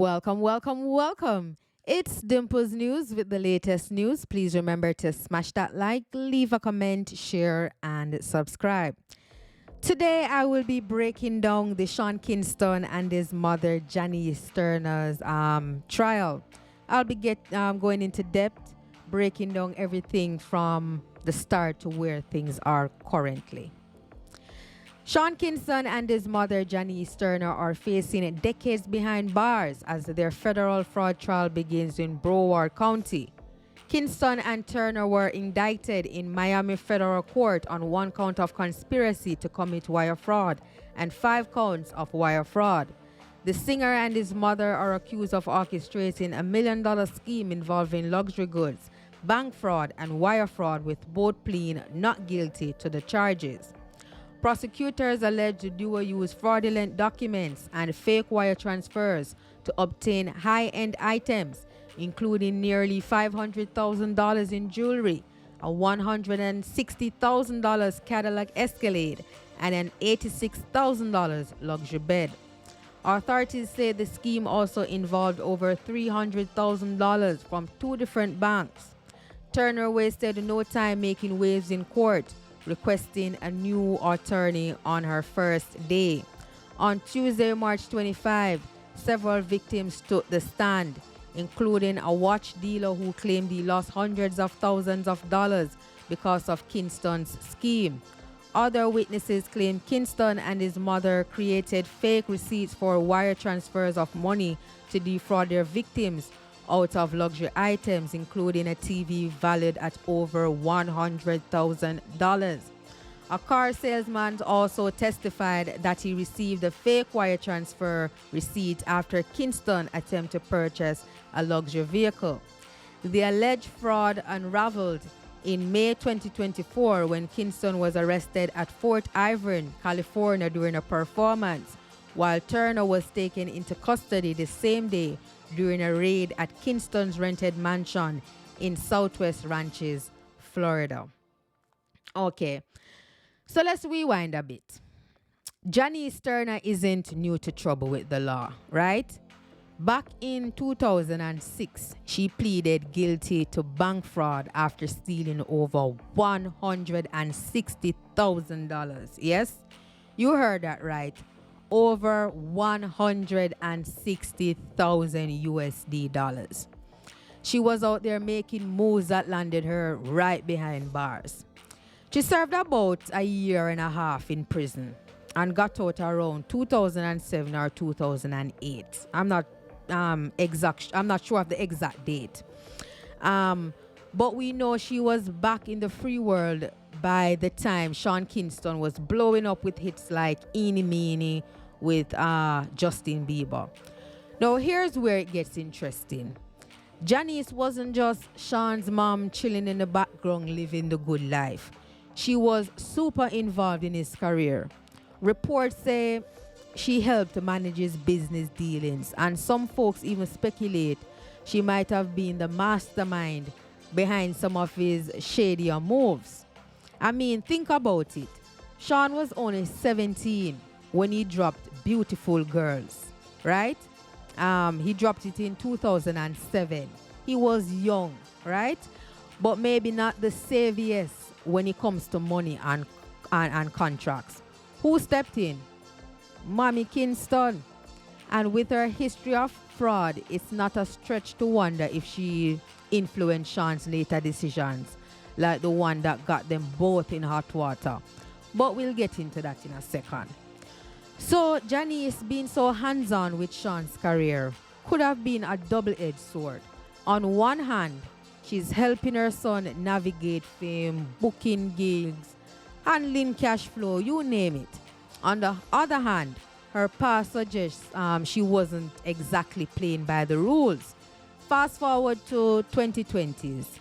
Welcome, welcome, welcome. It's DIMPLEZ News with the latest news. Please remember to smash that like, leave a comment, share, and subscribe. Today, I will be breaking down the Sean Kingston and his mother, Janice Turner's trial. I'll be going into depth, breaking down everything from the start to where things are currently. Sean Kingston and his mother, Janice Turner, are facing decades behind bars as their federal fraud trial begins in Broward County. Kingston and Turner were indicted in Miami federal court on one count of conspiracy to commit wire fraud and 5 counts of wire fraud. The singer and his mother are accused of orchestrating a $1 million scheme involving luxury goods, bank fraud, and wire fraud, with both pleading not guilty to the charges. Prosecutors allege the duo used fraudulent documents and fake wire transfers to obtain high-end items, including nearly $500,000 in jewelry, a $160,000 Cadillac Escalade, and an $86,000 luxury bed. Authorities say the scheme also involved over $300,000 from 2 different banks. Turner wasted no time making waves in court, requesting a new attorney on her first day. On Tuesday, March 25, several victims took the stand, including a watch dealer who claimed he lost hundreds of thousands of dollars because of Kingston's scheme. Other witnesses claimed Kingston and his mother created fake receipts for wire transfers of money to defraud their victims out of luxury items, including a TV valued at over $100,000. A car salesman also testified that he received a fake wire transfer receipt after Kingston attempted to purchase a luxury vehicle. The alleged fraud unraveled in May 2024 when Kingston was arrested at Fort Irvine, California during a performance, while Turner was taken into custody the same day during a raid at Kingston's rented mansion in Southwest Ranches, Florida. Okay, so let's rewind a bit. Janice Turner isn't new to trouble with the law, right? Back in 2006, she pleaded guilty to bank fraud after stealing over $160,000. Yes, you heard that right. Over 160,000 USD dollars. She was out there making moves that landed her right behind bars. She served about a year and a half in prison and got out around 2007 or 2008. I'm not sure of the exact date. But we know she was back in the free world by the time Sean Kingston was blowing up with hits like Eeny Meeny with Justin Bieber. Now here's where it gets interesting. Janice wasn't just Sean's mom chilling in the background living the good life. She was super involved in his career. Reports say she helped manage his business dealings, and some folks even speculate she might have been the mastermind behind some of his shadier moves. I mean, think about it. Sean was only 17 when he dropped Beautiful Girls, right? He dropped it in 2007. He was young, right? But maybe not the saviest when it comes to money and contracts. Who stepped in? Mommy Kingston. And with her history of fraud, it's not a stretch to wonder if she influenced Sean's later decisions, like the one that got them both in hot water. But we'll get into that in a second. So Janice being so hands-on with Sean's career could have been a double-edged sword. On one hand, she's helping her son navigate fame, booking gigs, handling cash flow, you name it. On the other hand, her past suggests she wasn't exactly playing by the rules. Fast forward to 2020s,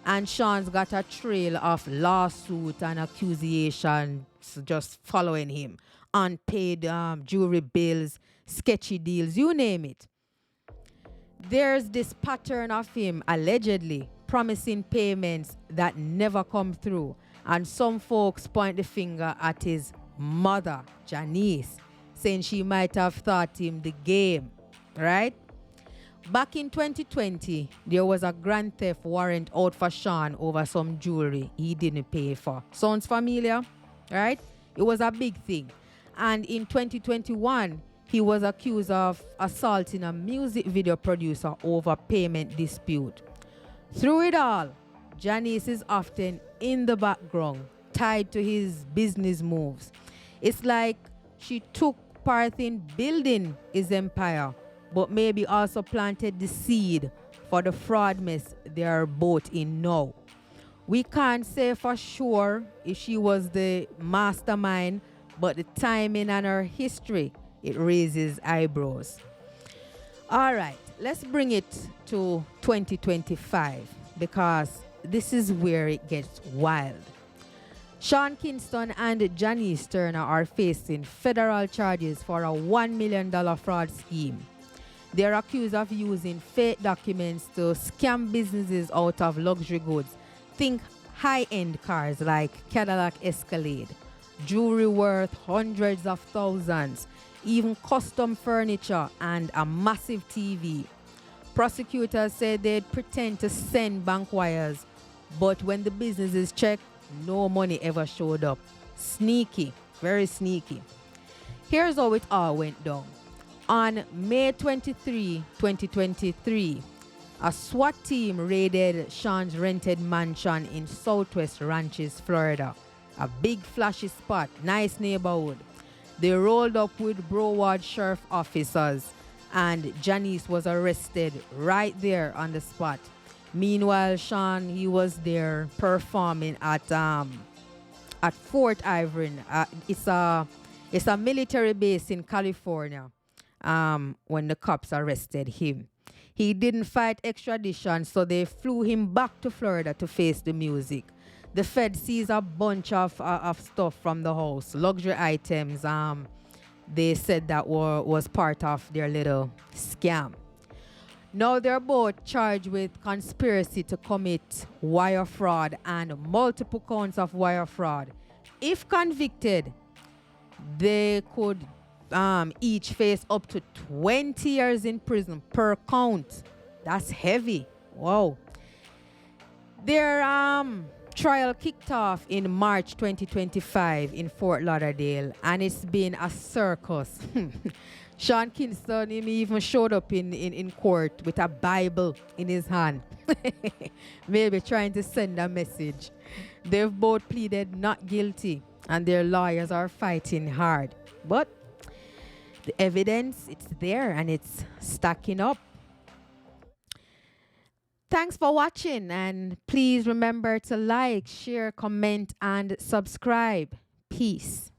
and Sean's got a trail of lawsuits and accusations just following him. Unpaid jewelry bills, sketchy deals, you name it. There's this pattern of him allegedly promising payments that never come through, and some folks point the finger at his mother, Janice, saying she might have taught him the game, right? Back in 2020, there was a grand theft warrant out for Sean over some jewelry he didn't pay for. Sounds familiar, right? It was a big thing. And in 2021, he was accused of assaulting a music video producer over payment dispute. Through it all, Janice is often in the background, tied to his business moves. It's like she took part in building his empire, but maybe also planted the seed for the fraud mess they are both in now. We can't say for sure if she was the mastermind, but the timing and her history, it raises eyebrows. All right, let's bring it to 2025 because this is where it gets wild. Sean Kingston and Janice Turner are facing federal charges for a $1 million fraud scheme. They are accused of using fake documents to scam businesses out of luxury goods. Think high-end cars like Cadillac Escalade, jewelry worth hundreds of thousands, even custom furniture and a massive TV. Prosecutors said they'd pretend to send bank wires, but when the businesses checked, no money ever showed up. Sneaky, very sneaky. Here's how it all went down. On May 23, 2023, a SWAT team raided Sean's rented mansion in Southwest Ranches, Florida. A big flashy spot, nice neighborhood. They rolled up with Broward Sheriff officers and Janice was arrested right there on the spot. Meanwhile, Sean, he was there performing at Fort Irving. It's a military base in California. When the cops arrested him, he didn't fight extradition, so they flew him back to Florida to face the music. The Fed seized a bunch of stuff from the house, luxury items. They said that was part of their little scam. Now they're both charged with conspiracy to commit wire fraud and multiple counts of wire fraud. If convicted, they could each face up to 20 years in prison per count. That's heavy. Wow. Their trial kicked off in March 2025 in Fort Lauderdale, and it's been a circus. Sean Kingston, he even showed up in court with a Bible in his hand. Maybe trying to send a message. They've both pleaded not guilty, and their lawyers are fighting hard. But the evidence, it's there and it's stacking up. Thanks for watching, and please remember to like, share, comment, and subscribe. Peace.